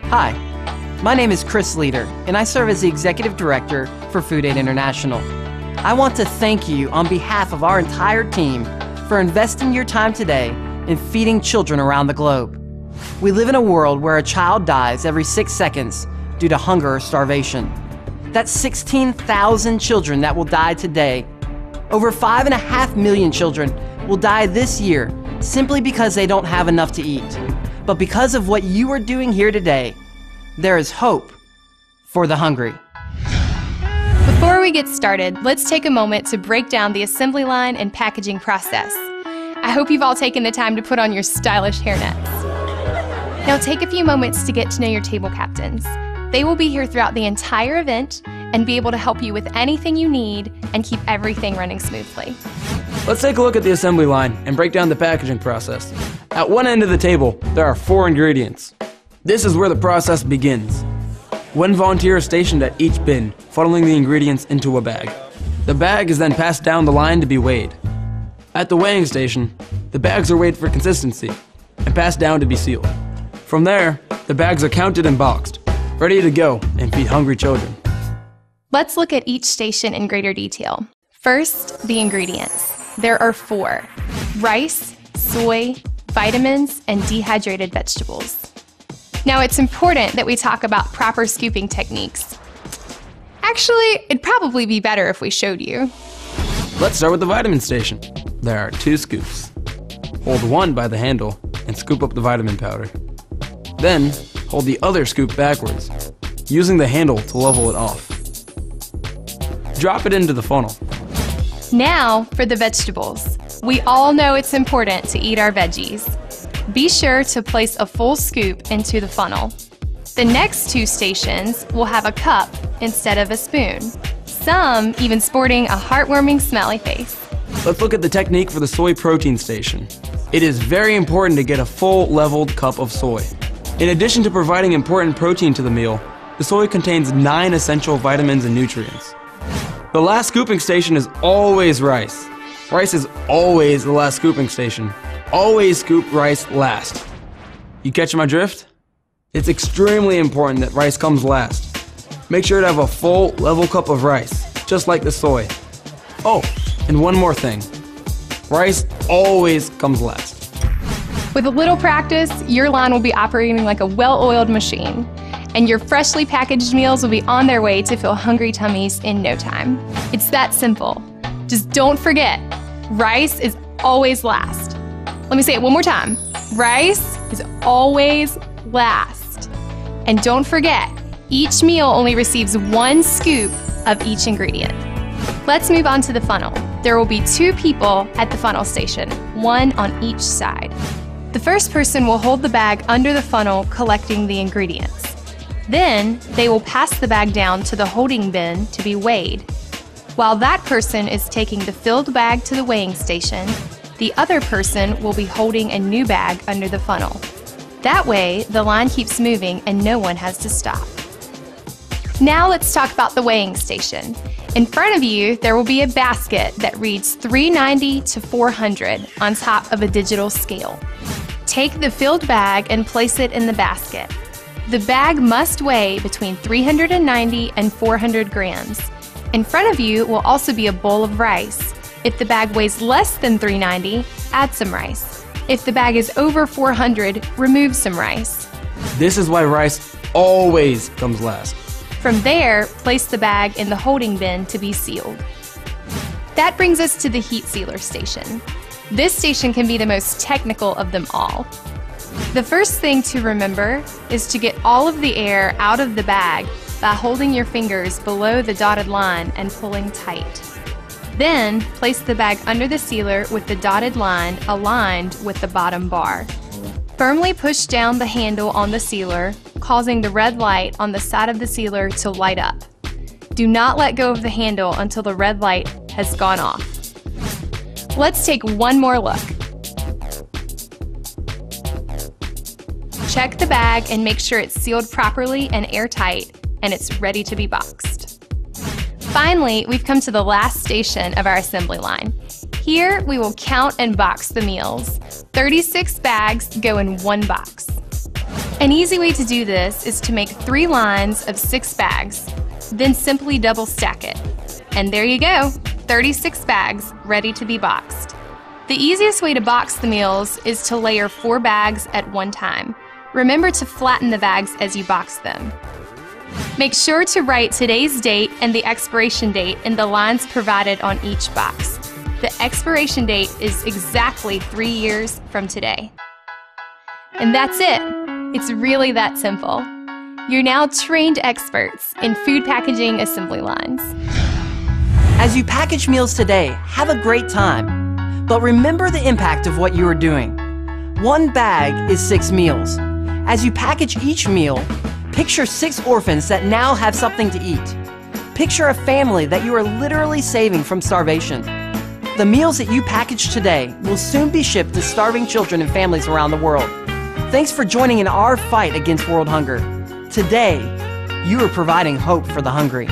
Hi, my name is Chris Leader, and I serve as the Executive Director for Food Aid International. I want to thank you on behalf of our entire team for investing your time today in feeding children around the globe. We live in a world where a child dies every 6 seconds due to hunger or starvation. That's 16,000 children that will die today. Over 5.5 million children will die this year simply because they don't have enough to eat. But because of what you are doing here today, there is hope for the hungry. Before we get started, let's take a moment to break down the assembly line and packaging process. I hope you've all taken the time to put on your stylish hairnets. Now take a few moments to get to know your table captains. They will be here throughout the entire event and be able to help you with anything you need and keep everything running smoothly. Let's take a look at the assembly line and break down the packaging process. At one end of the table, there are 4 ingredients. This is where the process begins. One volunteer is stationed at each bin, funneling the ingredients into a bag. The bag is then passed down the line to be weighed. At the weighing station, the bags are weighed for consistency and passed down to be sealed. From there, the bags are counted and boxed, ready to go and feed hungry children. Let's look at each station in greater detail. First, the ingredients. There are 4: rice, soy, vitamins, and dehydrated vegetables. Now, it's important that we talk about proper scooping techniques. Actually, it'd probably be better if we showed you. Let's start with the vitamin station. There are 2 scoops. Hold one by the handle and scoop up the vitamin powder. Then, hold the other scoop backwards, using the handle to level it off. Drop it into the funnel. Now for the vegetables. We all know it's important to eat our veggies. Be sure to place a full scoop into the funnel. The next 2 stations will have a cup instead of a spoon, some even sporting a heartwarming smiley face. Let's look at the technique for the soy protein station. It is very important to get a full leveled cup of soy. In addition to providing important protein to the meal, the soy contains 9 essential vitamins and nutrients. The last scooping station is always rice. Rice is always the last scooping station. Always scoop rice last. You catch my drift? It's extremely important that rice comes last. Make sure to have a full level cup of rice, just like the soy. Oh, and one more thing. Rice always comes last. With a little practice, your line will be operating like a well-oiled machine, and your freshly packaged meals will be on their way to fill hungry tummies in no time. It's that simple. Just don't forget, rice is always last. Let me say it one more time. Rice is always last. And don't forget, each meal only receives 1 scoop of each ingredient. Let's move on to the funnel. There will be 2 people at the funnel station, 1 on each side. The first person will hold the bag under the funnel collecting the ingredients. Then, they will pass the bag down to the holding bin to be weighed. While that person is taking the filled bag to the weighing station, the other person will be holding a new bag under the funnel. That way, the line keeps moving and no one has to stop. Now let's talk about the weighing station. In front of you, there will be a basket that reads 390 to 400 on top of a digital scale. Take the filled bag and place it in the basket. The bag must weigh between 390 and 400 grams. In front of you will also be a bowl of rice. If the bag weighs less than 390, add some rice. If the bag is over 400, remove some rice. This is why rice always comes last. From there, place the bag in the holding bin to be sealed. That brings us to the heat sealer station. This station can be the most technical of them all. The first thing to remember is to get all of the air out of the bag by holding your fingers below the dotted line and pulling tight. Then, place the bag under the sealer with the dotted line aligned with the bottom bar. Firmly push down the handle on the sealer, causing the red light on the side of the sealer to light up. Do not let go of the handle until the red light has gone off. Let's take one more look. Check the bag and make sure it's sealed properly and airtight, and it's ready to be boxed. Finally, we've come to the last station of our assembly line. Here, we will count and box the meals. 36 bags go in one box. An easy way to do this is to make 3 lines of 6 bags, then simply double stack it. And there you go, 36 bags ready to be boxed. The easiest way to box the meals is to layer 4 bags at one time. Remember to flatten the bags as you box them. Make sure to write today's date and the expiration date in the lines provided on each box. The expiration date is exactly 3 years from today. And that's it. It's really that simple. You're now trained experts in food packaging assembly lines. As you package meals today, have a great time. But remember the impact of what you are doing. 1 bag is 6 meals. As you package each meal, picture 6 orphans that now have something to eat. Picture a family that you are literally saving from starvation. The meals that you package today will soon be shipped to starving children and families around the world. Thanks for joining in our fight against world hunger. Today, you are providing hope for the hungry.